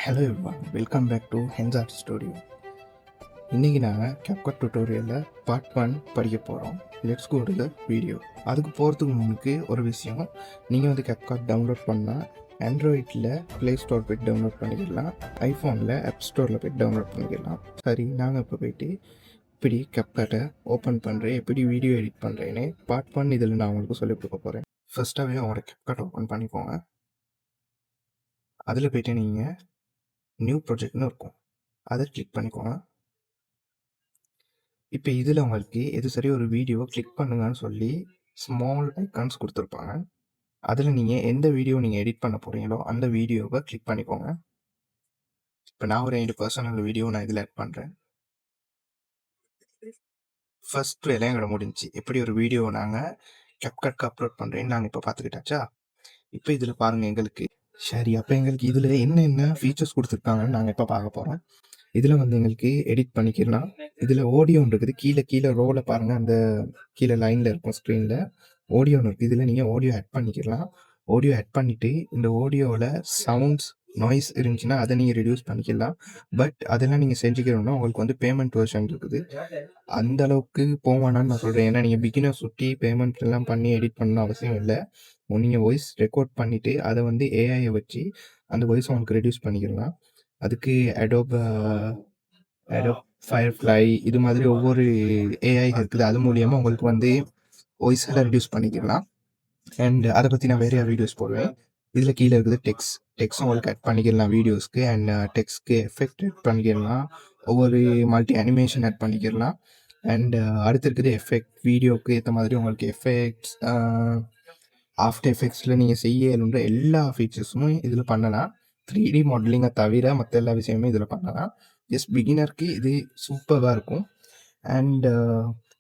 Hello everyone, welcome back to ஹென்சார்ட் studio. இன்றைக்கி நாங்கள் CapCut டுட்டோரியலில் பார்ட் 1 படிக்க போகிறோம். Let's go to the video. அதுக்கு போகிறதுக்கு முன்னுக்கு ஒரு விஷயம், நீங்கள் வந்து CapCut டவுன்லோட் பண்ணால் ஆண்ட்ராய்டில் ப்ளே ஸ்டோர் போய்ட்டு டவுன்லோட் பண்ணிக்கலாம், ஐஃபோனில் ஆப் ஸ்டோரில் போய்ட்டு டவுன்லோட் பண்ணிக்கலாம். சரி, நாங்கள் இப்போ போய்ட்டு இப்படி CapCutஐ ஓப்பன் பண்ணுறேன், எப்படி வீடியோ எடிட் பண்ணுறேன்னு பார்ட் 1 இதில் நான் உங்களுக்கு சொல்லிக் கொடுக்க போகிறேன். ஃபஸ்ட்டாகவே அவங்களோட CapCut ஓப்பன் பண்ணிக்கோங்க. அதில் போய்ட்டு நீங்கள் நியூ ப்ராஜெக்ட்னு இருக்கும், அதை கிளிக் பண்ணிக்கோங்க. இப்போ இதில் உங்களுக்கு எது சரி ஒரு வீடியோவை கிளிக் பண்ணுங்கன்னு சொல்லி ஸ்மால் ஐக்கான்ஸ் கொடுத்துருப்பாங்க. அதில் நீங்கள் எந்த வீடியோ நீங்கள் எடிட் பண்ண போகிறீங்களோ அந்த வீடியோவை கிளிக் பண்ணிக்கோங்க. இப்போ நான் ஒரு 2 பர்சனல் வீடியோ நான் இதில் ஆட் பண்ணுறேன். ஃபர்ஸ்ட் வேலை எங்களோட முடிஞ்சு எப்படி ஒரு வீடியோவை நாங்கள் CapCutக்கு அப்லோட் பண்ணுறேன்னு நாங்கள் இப்போ பார்த்துக்கிட்டாச்சா. இப்போ இதில் பாருங்கள் எங்களுக்கு சரி, அப்போ எங்களுக்கு இதில் என்னென்ன ஃபீச்சர்ஸ் கொடுத்துருக்காங்கன்னு நாங்கள் இப்போ பார்க்க போகிறோம். இதில் வந்து எங்களுக்கு எடிட் பண்ணிக்கலாம். இதில் ஆடியோன்னு இருக்குது, கீழே கீழே ரோவில் பாருங்கள், அந்த கீழே லைனில் இருக்கும் ஸ்க்ரீனில் ஆடியோன்னு இருக்குது. இதில் நீங்கள் ஆடியோ ஆட் பண்ணிக்கலாம். ஆடியோ ஆட் பண்ணிவிட்டு இந்த ஆடியோவில் சவுண்ட்ஸ் நாய்ஸ் இருந்துச்சுன்னா அதை நீங்கள் ரெடியூஸ் பண்ணிக்கலாம். பட் அதெல்லாம் நீங்கள் செஞ்சுக்கணும்னா உங்களுக்கு வந்து பேமெண்ட் வெர்ஷன் இருக்குது. அந்த அளவுக்கு போவானான்னு நான் சொல்கிறேன். ஏன்னா நீங்கள் பிகினர் சுற்றி பேமெண்ட் எல்லாம் பண்ணி எடிட் பண்ணணும் அவசியம் இல்லை. நீங்கள் வாய்ஸ் ரெக்கார்ட் பண்ணிவிட்டு அதை வந்து ஏஐயை வச்சு அந்த வாய்ஸ் உங்களுக்கு ரெடியூஸ் பண்ணிக்கலாம். அதுக்கு அடோப் ஃபயர்ஃப்ளை இது மாதிரி ஒவ்வொரு ஏஐ இருக்குது, அது மூலியமாக உங்களுக்கு வந்து வாய்ஸெல்லாம் ரெடியூஸ் பண்ணிக்கலாம். அண்ட் அதை பற்றி நான் வேறு வீடியோஸ் போடுவேன். இதில் கீழே இருக்குது டெக்ஸ்ட் உங்களுக்கு ஆட் பண்ணிக்கலாம் வீடியோஸ்க்கு. அண்ட் டெக்ஸ்ட்க்கு எஃபெக்ட் ஆட் பண்ணிக்கலாம், ஒவ்வொரு மல்டி அனிமேஷன் ஆட் பண்ணிக்கலாம். அண்ட் அடுத்து இருக்குது எஃபெக்ட், வீடியோவுக்கு ஏற்ற மாதிரி உங்களுக்கு எஃபெக்ட்ஸ், ஆஃப்டர் எஃபெக்ட்ஸில் நீங்கள் செய்யணுன்ற எல்லா ஃபீச்சர்ஸும் இதில் பண்ணலாம். 3D மாடலிங்கை தவிர மற்ற எல்லா விஷயமுமே இதில் பண்ணலாம். பிகினருக்கு இது சூப்பராக இருக்கும். அண்ட்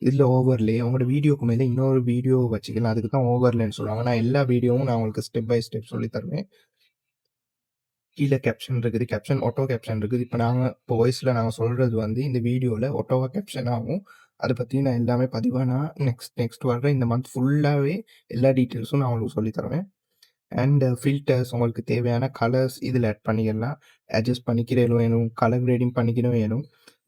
இதில் ஓவர்லே உங்களோட வீடியோக்கு மேலே இன்னொரு வீடியோ வச்சுக்கலாம், அதுக்கு தான் ஓவர்லேன்னு சொல்லுவாங்க. நான் எல்லா வீடியோவும் நான் உங்களுக்கு ஸ்டெப் பை ஸ்டெப் சொல்லி தருவேன். கீழே கேப்ஷன் இருக்குது, கேப்ஷன் ஆட்டோ கேப்ஷன் இருக்குது. இப்போ வாய்ஸில் நாங்கள் சொல்கிறது வந்து இந்த வீடியோவில் ஆட்டோவாக கேப்ஷன் ஆகும். அதை பற்றி நான் எல்லாமே பதிவாக நான் நெக்ஸ்ட் வர்ற இந்த மந்த் ஃபுல்லாகவே எல்லா டீட்டெயில்ஸும் நான் உங்களுக்கு சொல்லி தருவேன். அண்ட் ஃபில்டர்ஸ், உங்களுக்கு தேவையான கலர்ஸ் இதில் ஆட் பண்ணிக்கலாம். அட்ஜஸ்ட் பண்ணிக்கிற வேணும், கலர் கிரேடிங் பண்ணிக்கிற வேணும்,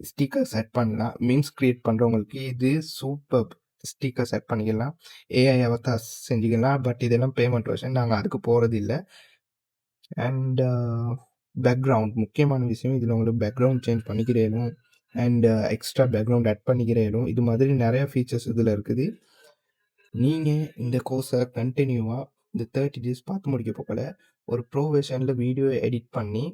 ஸ்டிக்கர்ஸ் ஆட் பண்ணலாம். மீம்ஸ் க்ரியேட் பண்ணுறவங்களுக்கு இது சூப்பர். ஸ்டிக்கர்ஸ் ஆட் பண்ணிக்கலாம், ஏஐ அவத்தார் செஞ்சுக்கலாம். பட் இதெல்லாம் பேமெண்ட் வெர்ஷன், நாங்கள் அதுக்கு போகிறது இல்லை. அண்ட் பேக்ரவுண்ட் முக்கியமான விஷயம், இதில் உங்களுக்கு பேக்ரவுண்ட் சேஞ்ச் பண்ணிக்கிறேனும் அண்ட் எக்ஸ்ட்ரா பேக்ரவுண்ட் ஆட் பண்ணிக்கிறேனும், இது மாதிரி நிறையா ஃபீச்சர்ஸ் இதில் இருக்குது. நீங்கள் இந்த கோர்ஸை கண்டினியூவாக இந்த 30 days பார்த்து முடிக்க போகல ஒரு ப்ரோ வெர்ஷனில் வீடியோ எடிட் பண்ணி